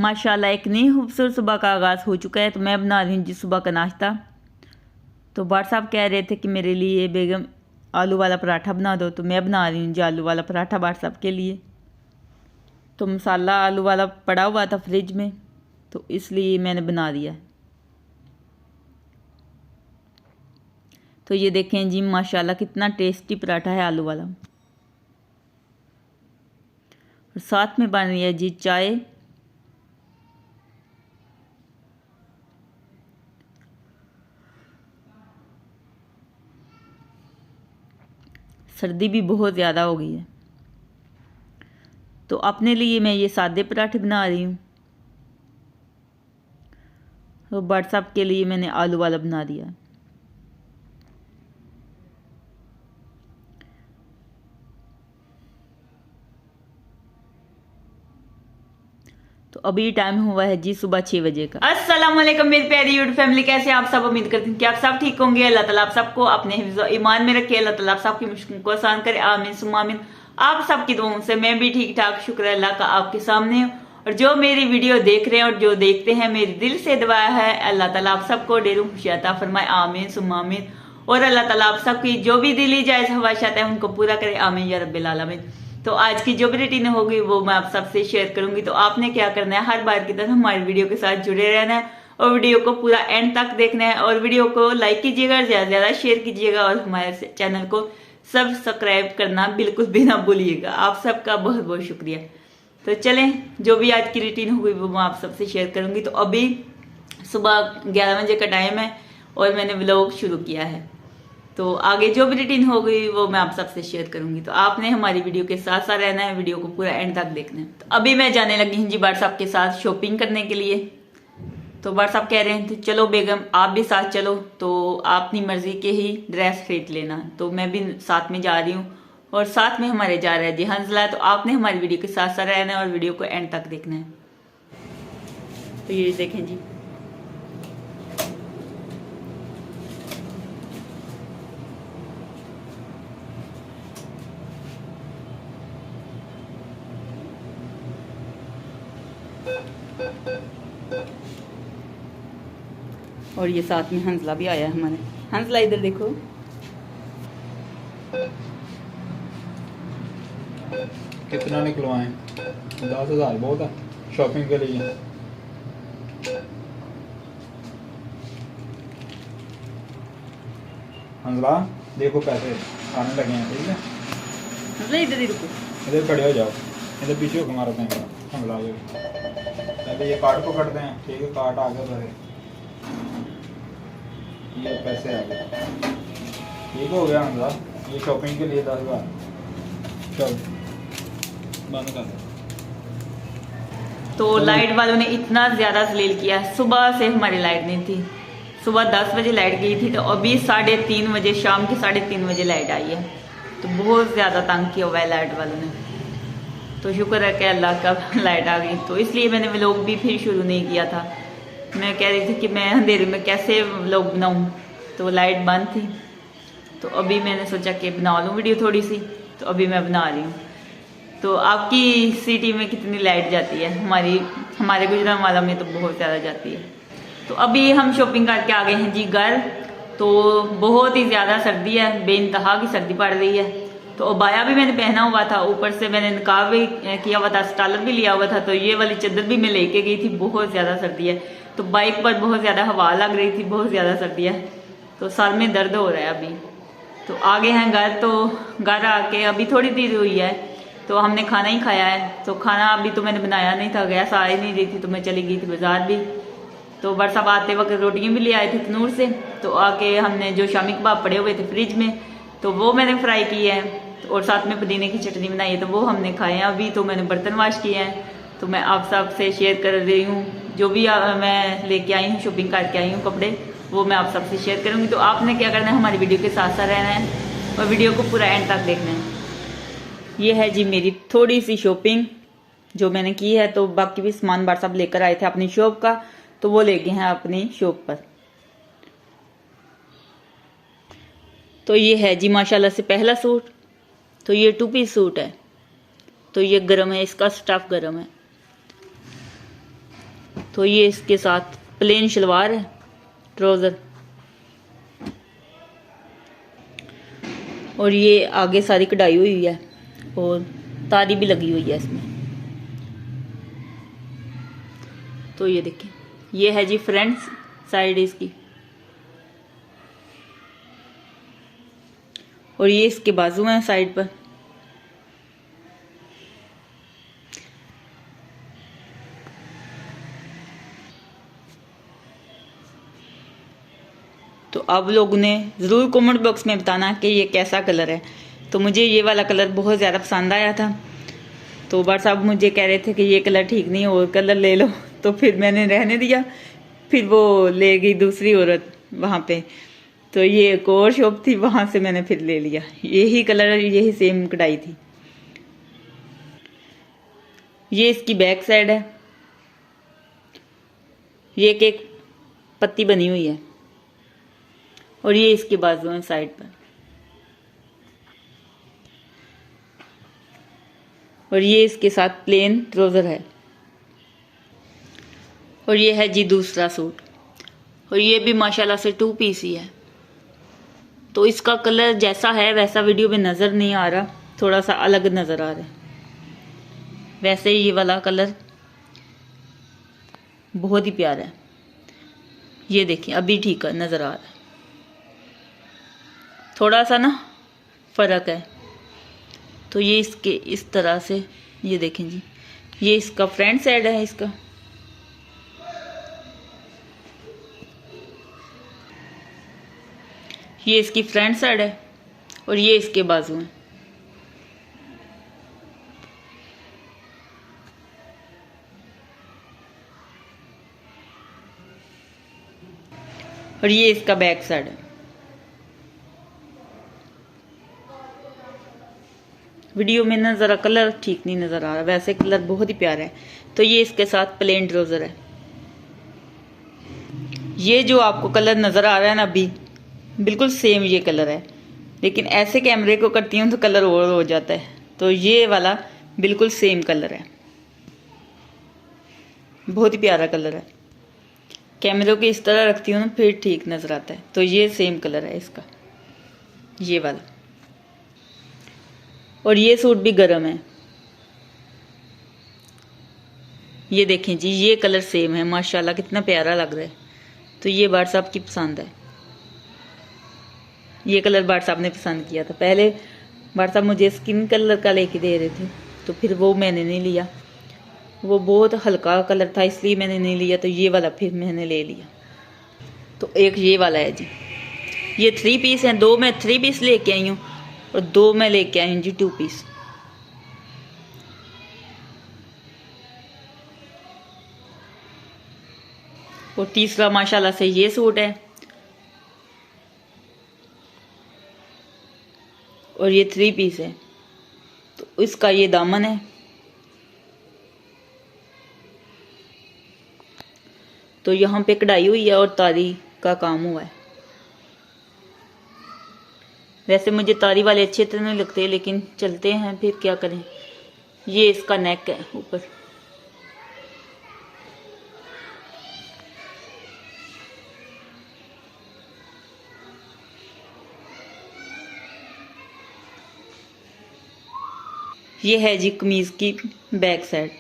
माशाल्लाह एक नई खूबसूरत सुबह का आगाज़ हो चुका है। तो मैं बना रही हूँ जी सुबह का नाश्ता। तो बार साहब कह रहे थे कि मेरे लिए बेगम आलू वाला पराठा बना दो, तो मैं बना रही हूँ जी आलू वाला पराठा बार साहब के लिए। तो मसाला आलू वाला पड़ा हुआ था फ्रिज में, तो इसलिए मैंने बना दिया। तो ये देखें जी माशाल्लाह कितना टेस्टी पराठा है आलू वाला। और साथ में बन रही है जी चाय। सर्दी भी बहुत ज़्यादा हो गई है, तो अपने लिए मैं ये सादे पराठे बना रही हूँ। तो व्हाट्सएप के लिए मैंने आलू वाला बना दिया। तो अभी टाइम हुआ है जी सुबह 6 बजे का। अस्सलाम वालेकुम मेरी प्यारी यूट्यूब फैमिली, कैसे आप सब। उम्मीद करती हूँ कि आप सब ठीक होंगे। अल्लाह ताला आप सबको अपने हिफ्ज़ ईमान में रखे। अल्लाह ताला आप सबकी मुश्किल को आसान करे। आमीन सुम्मा आमीन। आप सबकी दुआओं से मैं भी ठीक ठाक, शुक्र है अल्लाह का, आपके सामने हूँ। और जो मेरी वीडियो देख रहे हैं और जो देखते हैं, मेरी दिल से दुआ है अल्लाह ताला आप सबको ढेरों खुशियां अता फरमाए। आमीन सुम्मा आमीन। और अल्लाह ताला आप सबकी जो भी दिली जायज़ ख्वाहिशात है उनको पूरा करे। आमीन या रब्बिल आलमीन। तो आज की जो भी रूटीन होगी वो मैं आप सबसे शेयर करूंगी। तो आपने क्या करना है, हर बार की तरह हमारी वीडियो के साथ जुड़े रहना है और वीडियो को पूरा एंड तक देखना है। और वीडियो को लाइक कीजिएगा, ज्यादा से ज्यादा शेयर कीजिएगा और हमारे चैनल को सब्सक्राइब करना बिल्कुल भी ना भूलिएगा। आप सबका बहुत बहुत शुक्रिया। तो चलें, जो भी आज की रूटीन होगी वो मैं आप सबसे शेयर करूंगी। तो अभी सुबह 11 बजे का टाइम है और मैंने व्लॉग शुरू किया है। तो आगे जो भी रूटीन होगी वो मैं आप सबसे शेयर करूंगी। तो आपने हमारी वीडियो के साथ साथ रहना है, वीडियो को पूरा एंड तक देखना है। तो अभी मैं जाने लगी हूँ जी व्हाट्सएप के साथ शॉपिंग करने के लिए। तो व्हाट्सएप कह रहे हैं तो चलो बेगम आप भी साथ चलो, तो आप अपनी मर्जी के ही ड्रेस खरीद लेना। तो मैं भी साथ में जा रही हूँ और साथ में हमारे जा रहा है जी हंसला। तो आपने हमारी वीडियो के साथ साथ रहना है और वीडियो को एंड तक देखना है। तो ये देखें जी, और ये साथ में हंसला भी आया है हमारे। हंसला इधर देखो। कितना निकलवाएं? 10,000 बहुत है शॉपिंग के लिए। हंसला देखो पैसे आने लगे हैं, ठीक है। हंसला इधर ही रुको, इधर खड़े हो जाओ, इधर पीछे होकर मारो कैमरा। हंसला आ जाओ, पहले ये कार्ड को कट दें, ठीक है। कार्ड आ गया सारे, ये पैसे आ गए, ठीक हो गया हंसला। ये शॉपिंग के लिए 10,000। चल बंद कर दो। तो लाइट वालों ने इतना ज़्यादा जलील किया। सुबह से हमारी लाइट नहीं थी, सुबह 10 बजे लाइट गई थी, तो अभी 3:30 बजे, शाम के 3:30 बजे लाइट आई है। तो बहुत ज़्यादा तंग किया हुआ है लाइट वालों ने। तो शुक्र है कि अल्लाह का लाइट आ गई। तो इसलिए मैंने व्लॉग भी फिर शुरू नहीं किया था। मैं कह रही थी कि मैं अंधेरे में कैसे व्लॉग बनाऊँ, तो लाइट बंद थी। तो अभी मैंने सोचा कि बना लूँ वीडियो थोड़ी सी, तो अभी मैं बना रही हूँ। तो आपकी सिटी में कितनी लाइट जाती है? हमारे गुजरांवाला में तो बहुत ज़्यादा जाती है। तो अभी हम शॉपिंग करके आ गए हैं जी घर। तो बहुत ही ज़्यादा सर्दी है, बेइंतहा की सर्दी पड़ रही है। तो अबाया भी मैंने पहना हुआ था, ऊपर से मैंने निकाब भी किया हुआ था, स्टालर भी लिया हुआ था। तो ये वाली चादर भी मैं लेके गई थी। बहुत ज़्यादा सर्दी है, तो बाइक पर बहुत ज़्यादा हवा लग रही थी, बहुत ज़्यादा सर्दी है। तो सर में दर्द हो रहा है अभी। तो आ गए हैं घर। तो घर आके अभी थोड़ी देर हुई है, तो हमने खाना ही खाया है। तो खाना अभी तो मैंने बनाया नहीं था, गैस आ ही नहीं रही थी, तो मैं चली गई थी बाजार भी। तो व्हाट्सएप आते वक्त रोटियां भी ले आए थे तनूर से। तो आके हमने जो शामी कबाब पड़े हुए थे फ्रिज में, तो वो मैंने फ्राई किए हैं। और साथ में पुदीने की चटनी बनाई है, तो वो हमने खाए हैं। अभी तो मैंने बर्तन वाश किए हैं। तो मैं आप सबसे शेयर कर रही हूँ जो भी मैं लेके आई हूँ, शॉपिंग करके आई हूँ कपड़े, वो मैं आप सबसे शेयर करूँगी। तो आपने क्या करना है, हमारी वीडियो के साथ साथ रहना है और वीडियो को पूरा एंड तक देखना है। ये है जी मेरी थोड़ी सी शॉपिंग जो मैंने की है। तो बाकी भी सामान बार सब लेकर आए थे अपनी शॉप का, तो वो ले गए हैं अपनी शॉप पर। तो ये है जी माशाल्लाह से पहला सूट। तो ये 2 पीस सूट है। तो ये गर्म है, इसका स्टफ गर्म है। तो ये इसके साथ प्लेन शलवार है, ट्राउजर, और ये आगे सारी कढ़ाई हुई है और तारी भी लगी हुई है इसमें। तो ये देखिए, ये है जी फ्रंट साइड इसकी, और ये इसके बाजू हैं साइड पर। तो आप लोगों ने ज़रूर कमेंट बॉक्स में बताना कि ये कैसा कलर है। तो मुझे ये वाला कलर बहुत ज़्यादा पसंद आया था, तो बार साहब मुझे कह रहे थे कि ये कलर ठीक नहीं, और कलर ले लो, तो फिर मैंने रहने दिया। फिर वो ले गई दूसरी औरत वहाँ पे, तो ये एक और शॉप थी, वहाँ से मैंने फिर ले लिया। यही कलर, यही सेम कढ़ाई थी। ये इसकी बैक साइड है, ये एक पत्ती बनी हुई है, और ये इसके बाजू है साइड पर, और ये इसके साथ प्लेन ट्राउजर है। और ये है जी दूसरा सूट, और ये भी माशाल्लाह से 2 पीस ही है। तो इसका कलर जैसा है वैसा वीडियो में नज़र नहीं आ रहा, थोड़ा सा अलग नज़र आ रहा है। वैसे ये वाला कलर बहुत ही प्यारा है। ये देखिए, अभी ठीक है, नज़र आ रहा है, थोड़ा सा ना फ़र्क है। तो ये इसके इस तरह से, ये देखें जी, ये इसका फ्रंट साइड है इसका, ये इसकी फ्रंट साइड है, और ये इसके बाजू हैं। और ये इसका बैक साइड है। वीडियो में ना ज़रा कलर ठीक नहीं नज़र आ रहा, वैसे कलर बहुत ही प्यारा है। तो ये इसके साथ प्लेन ट्राउज़र है। ये जो आपको कलर नज़र आ रहा है ना अभी, बिल्कुल सेम ये कलर है, लेकिन ऐसे कैमरे को करती हूँ तो कलर और हो जाता है। तो ये वाला बिल्कुल सेम कलर है, बहुत ही प्यारा कलर है। कैमरे को इस तरह रखती हूँ ना फिर ठीक नज़र आता है। तो ये सेम कलर है इसका, ये वाला। और ये सूट भी गर्म है, ये देखें जी, ये कलर सेम है, माशाल्लाह कितना प्यारा लग रहा है। तो ये बाट साहब की पसंद है, ये कलर बाट साहब ने पसंद किया था। पहले बाट साहब मुझे स्किन कलर का लेके दे रहे थे, तो फिर वो मैंने नहीं लिया, वो बहुत हल्का कलर था इसलिए मैंने नहीं लिया। तो ये वाला फिर मैंने ले लिया। तो एक ये वाला है जी, ये 3 पीस हैं। 2 मैं 3 पीस लेके आई हूँ और 2 मैं लेके आई हूँ जी 2 पीस। और तीसरा माशाल्लाह से ये सूट है, और ये 3 पीस है। तो इसका ये दामन है, तो यहाँ पे कढ़ाई हुई है और तारी का काम हुआ है। वैसे मुझे तारी वाले अच्छे तरह नहीं लगते, लेकिन चलते हैं, फिर क्या करें। ये इसका नेक है ऊपर, ये है जी कमीज की बैक साइड,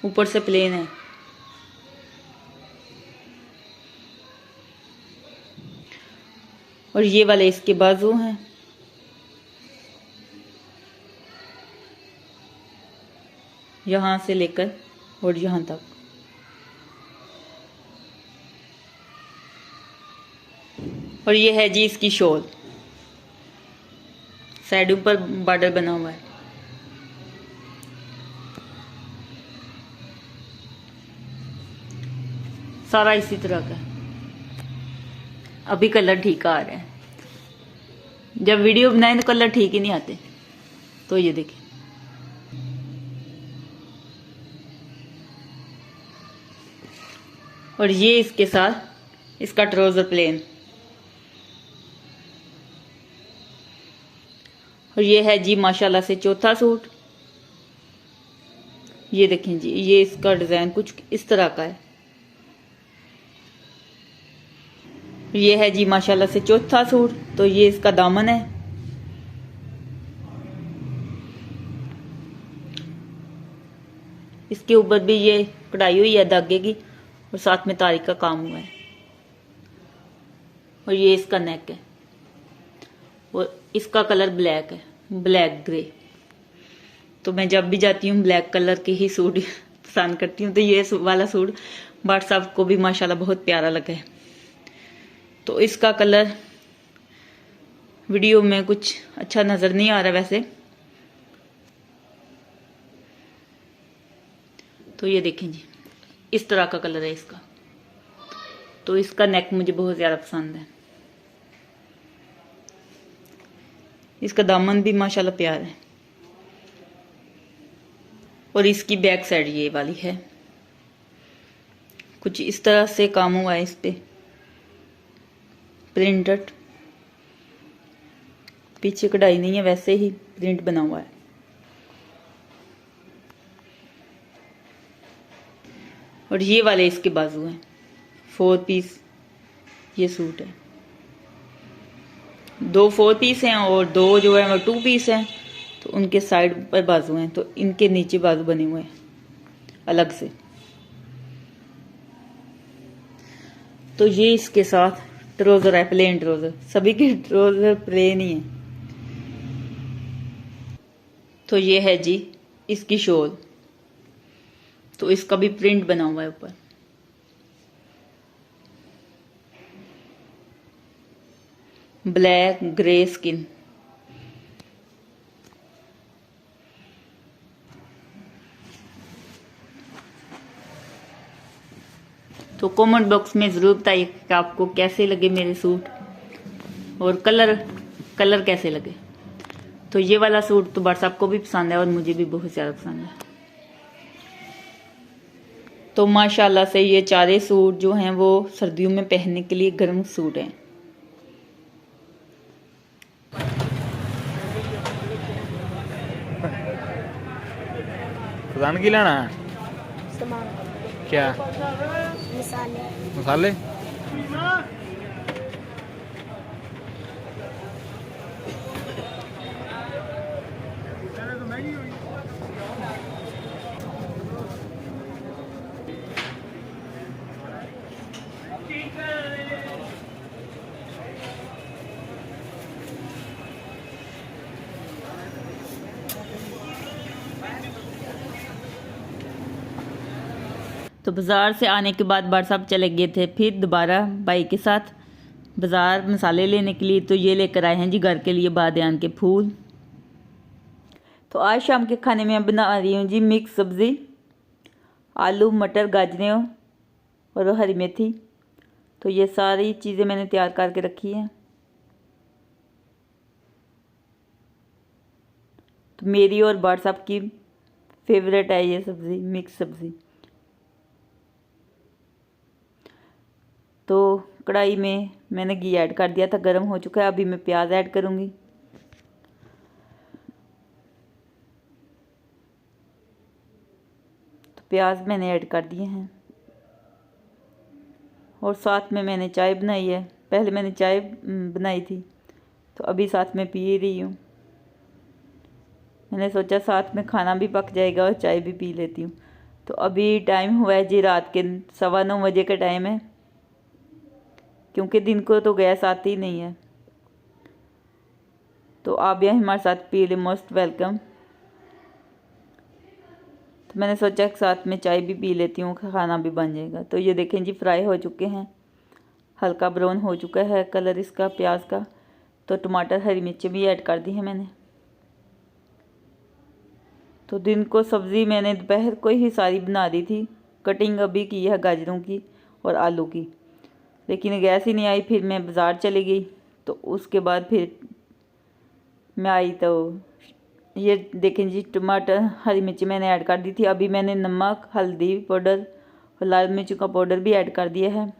ऊपर से प्लेन है। और ये वाले इसके बाजू हैं, यहाँ से लेकर और यहाँ तक। और ये है जी इसकी शॉल, साइड ऊपर बॉर्डर बना हुआ है। सारा इसी तरह का। अभी कलर ठीक आ रहे हैं, जब वीडियो बनाए तो कलर ठीक ही नहीं आते। तो ये देखिए, और ये इसके साथ इसका ट्राउजर प्लेन। और ये है जी माशाल्लाह से चौथा सूट, ये देखें जी, ये इसका डिज़ाइन कुछ इस तरह का है। ये है जी माशाल्लाह से चौथा सूट। तो ये इसका दामन है। इसके ऊपर भी ये कढ़ाई हुई है धागे की और साथ में तारी का काम हुआ है। और ये इसका नेक है और इसका कलर ब्लैक है, ब्लैक ग्रे। तो मैं जब भी जाती हूँ ब्लैक कलर के ही सूट पसंद करती हूँ। तो ये वाला सूट बाट साहब को भी माशाल्लाह बहुत प्यारा लगा है। तो इसका कलर वीडियो में कुछ अच्छा नजर नहीं आ रहा वैसे। तो ये देखें जी, इस तरह का कलर है इसका। तो इसका नेक मुझे बहुत ज्यादा पसंद है। इसका दामन भी माशाल्लाह प्यारा है और इसकी बैक साइड ये वाली है। कुछ इस तरह से काम हुआ है इस पे, प्रिंटेड। पीछे कढ़ाई नहीं है, वैसे ही प्रिंट बना हुआ है। और ये वाले इसके बाजू हैं, 4 पीस ये सूट है। 2 4 पीस हैं और 2 जो है वो 2 पीस हैं। तो उनके साइड पर बाजू हैं, तो इनके नीचे बाजू बने हुए हैं अलग से। तो ये इसके साथ ट्राउजर है, प्लेन ट्राउजर। सभी के ट्राउजर प्लेन ही है। तो ये है जी इसकी शॉल। तो इसका भी प्रिंट बना हुआ है ऊपर। Black grey skin. तो कमेंट बॉक्स में जरूर बताइए कि आपको कैसे लगे मेरे सूट और कलर कैसे लगे। तो ये वाला सूट तो बट आपको भी पसंद है और मुझे भी बहुत ज्यादा पसंद है। तो माशाल्लाह से ये चारे सूट जो हैं वो सर्दियों में पहनने के लिए गर्म सूट हैं। फजान की लेना है क्या? मसाले तो बाज़ार से आने के बाद बाट साहब चले गए थे फिर दोबारा भाई के साथ बाज़ार मसाले लेने के लिए। तो ये लेकर आए हैं जी घर के लिए बादियान के फूल। तो आज शाम के खाने में मैं बना रही हूँ जी मिक्स सब्ज़ी, आलू मटर गाजरें और हरी मेथी। तो ये सारी चीज़ें मैंने तैयार करके रखी हैं। तो मेरी और बाट साहब की फेवरेट है ये सब्ज़ी, मिक्स सब्ज़ी। तो कढ़ाई में मैंने घी ऐड कर दिया था, गर्म हो चुका है। अभी मैं प्याज ऐड करूँगी। तो प्याज मैंने ऐड कर दिए हैं और साथ में मैंने चाय बनाई है। पहले मैंने चाय बनाई थी तो अभी साथ में पी रही हूँ। मैंने सोचा साथ में खाना भी पक जाएगा और चाय भी पी लेती हूँ। तो अभी टाइम हुआ है जी रात के 9:15 बजे का टाइम है, क्योंकि दिन को तो गैस आती ही नहीं है। तो आप भी हमारे साथ पी ले, मोस्ट वेलकम। तो मैंने सोचा कि साथ में चाय भी पी लेती हूँ, खाना भी बन जाएगा। तो ये देखें जी फ्राई हो चुके हैं, हल्का ब्राउन हो चुका है कलर इसका प्याज का। तो टमाटर हरी मिर्चें भी ऐड कर दी हैं मैंने। तो दिन को सब्ज़ी मैंने दोपहर को ही सारी बना दी थी, कटिंग अभी की है गाजरों की और आलू की, लेकिन गैस ही नहीं आई। फिर मैं बाज़ार चली गई। तो उसके बाद फिर मैं आई तो ये देखें जी टमाटर हरी मिर्ची मैंने ऐड कर दी थी। अभी मैंने नमक हल्दी पाउडर और लाल मिर्च का पाउडर भी ऐड कर दिया है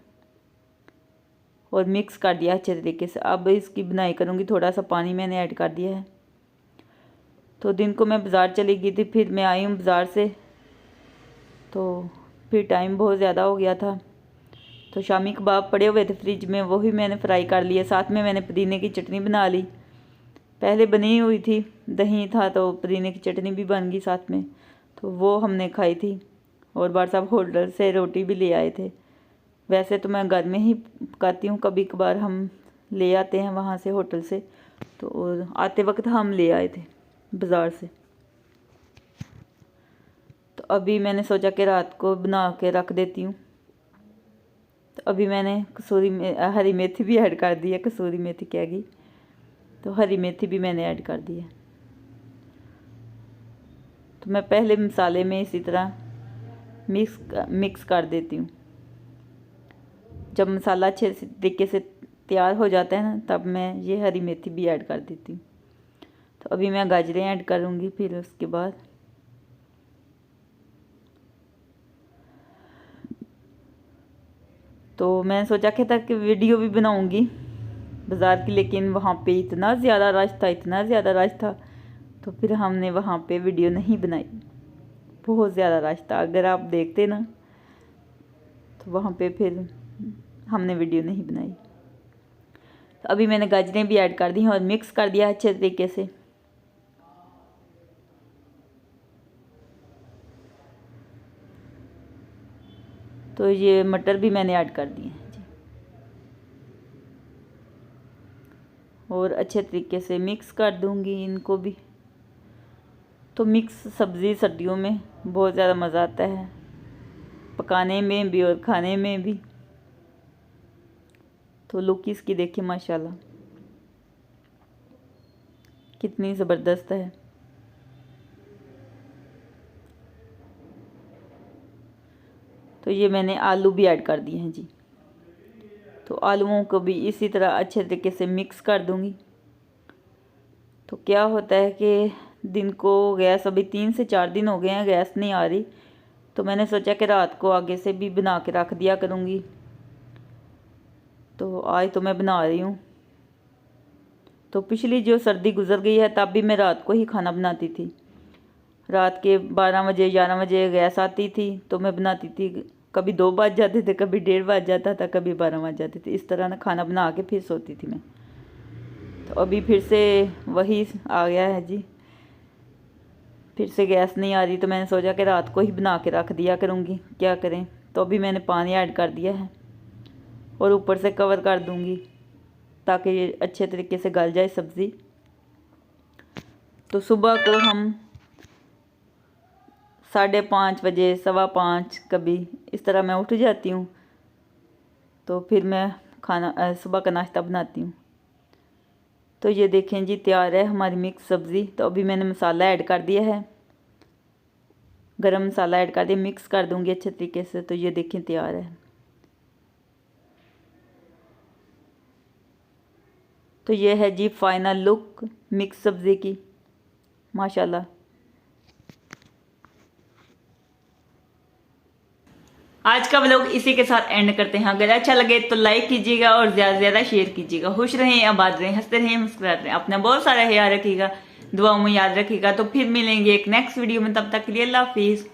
और मिक्स कर दिया अच्छे तरीके से। अब इसकी बुनाई करूँगी, थोड़ा सा पानी मैंने ऐड कर दिया है। तो दिन को मैं बाज़ार चली गई थी, फिर मैं आई हूँ बाज़ार से तो फिर टाइम बहुत ज़्यादा हो गया था, तो शामी कबाब पड़े हुए थे फ्रिज में, वही मैंने फ्राई कर लिए। साथ में मैंने पुदीने की चटनी बना ली, पहले बनी हुई थी, दही था तो पुदीने की चटनी भी बन गई साथ में, तो वो हमने खाई थी। और बार साहब होटल से रोटी भी ले आए थे। वैसे तो मैं घर में ही पकाती हूँ, कभी कभार हम ले आते हैं वहाँ से होटल से, तो आते वक्त हम ले आए थे बाज़ार से। तो अभी मैंने सोचा कि रात को बना के रख देती हूँ। तो अभी मैंने हरी मेथी भी ऐड कर दी है, कसूरी मेथी क्या गई, तो हरी मेथी भी मैंने ऐड कर दी है। तो मैं पहले मसाले में इसी तरह मिक्स कर देती हूँ। जब मसाला अच्छे तरीके से तैयार हो जाता है ना, तब मैं ये हरी मेथी भी ऐड कर देती हूँ। तो अभी मैं गाजरें ऐड करूँगी फिर उसके बाद। तो मैंने सोचा कि था कि वीडियो भी बनाऊँगी बाज़ार की, लेकिन वहाँ पे इतना ज़्यादा रश था, तो फिर हमने वहाँ पे वीडियो नहीं बनाई। बहुत ज़्यादा रश था, अगर आप देखते ना तो वहाँ पे फिर हमने वीडियो नहीं बनाई। तो अभी मैंने गाजरें भी ऐड कर दी हैं और मिक्स कर दिया अच्छे तरीके से। तो ये मटर भी मैंने ऐड कर दिए हैं जी, और अच्छे तरीके से मिक्स कर दूंगी इनको भी। तो मिक्स सब्ज़ी सर्दियों में बहुत ज़्यादा मज़ा आता है, पकाने में भी और खाने में भी। तो लुक इसकी देखिए माशाल्लाह कितनी ज़बरदस्त है। तो ये मैंने आलू भी ऐड कर दिए हैं जी। तो आलूओं को भी इसी तरह अच्छे तरीके से मिक्स कर दूंगी। तो क्या होता है कि दिन को गैस, अभी 3 से 4 दिन हो गए हैं गैस नहीं आ रही, तो मैंने सोचा कि रात को आगे से भी बना के रख दिया करूँगी। तो आज तो मैं बना रही हूँ। तो पिछली जो सर्दी गुजर गई है तब भी मैं रात को ही खाना बनाती थी। रात के 12 बजे 11 बजे गैस आती थी तो मैं बनाती थी, कभी 2 बज जाते थे, कभी 1:30 बज जाता था, कभी 12 बज जाते थे। इस तरह ना खाना बना के फिर सोती थी मैं। तो अभी फिर से वही आ गया है जी, फिर से गैस नहीं आ रही, तो मैंने सोचा कि रात को ही बना के रख दिया करूँगी, क्या करें। तो अभी मैंने पानी ऐड कर दिया है और ऊपर से कवर कर दूँगी ताकि ये अच्छे तरीके से गल जाए सब्ज़ी। तो सुबह को हम 5:30 बजे, 5:15 कभी इस तरह मैं उठ जाती हूँ। तो फिर मैं सुबह का नाश्ता बनाती हूँ। तो ये देखें जी तैयार है हमारी मिक्स सब्ज़ी। तो अभी मैंने मसाला ऐड कर दिया है, गरम मसाला ऐड कर दिया, मिक्स कर दूँगी अच्छे तरीके से। तो ये देखें तैयार है। तो ये है जी फाइनल लुक मिक्स सब्ज़ी की, माशाल्लाह। आज का व्लॉग इसी के साथ एंड करते हैं। अगर अच्छा लगे तो लाइक कीजिएगा और ज़्यादा से ज़्यादा शेयर कीजिएगा। खुश रहें, आबाद रहें, हंसते रहें, मुस्कुराते रहें, अपना बहुत सारा ख्याल रखिएगा, दुआओं में याद रखिएगा। तो फिर मिलेंगे एक नेक्स्ट वीडियो में, तब तक के लिए अल्लाह हाफिज़।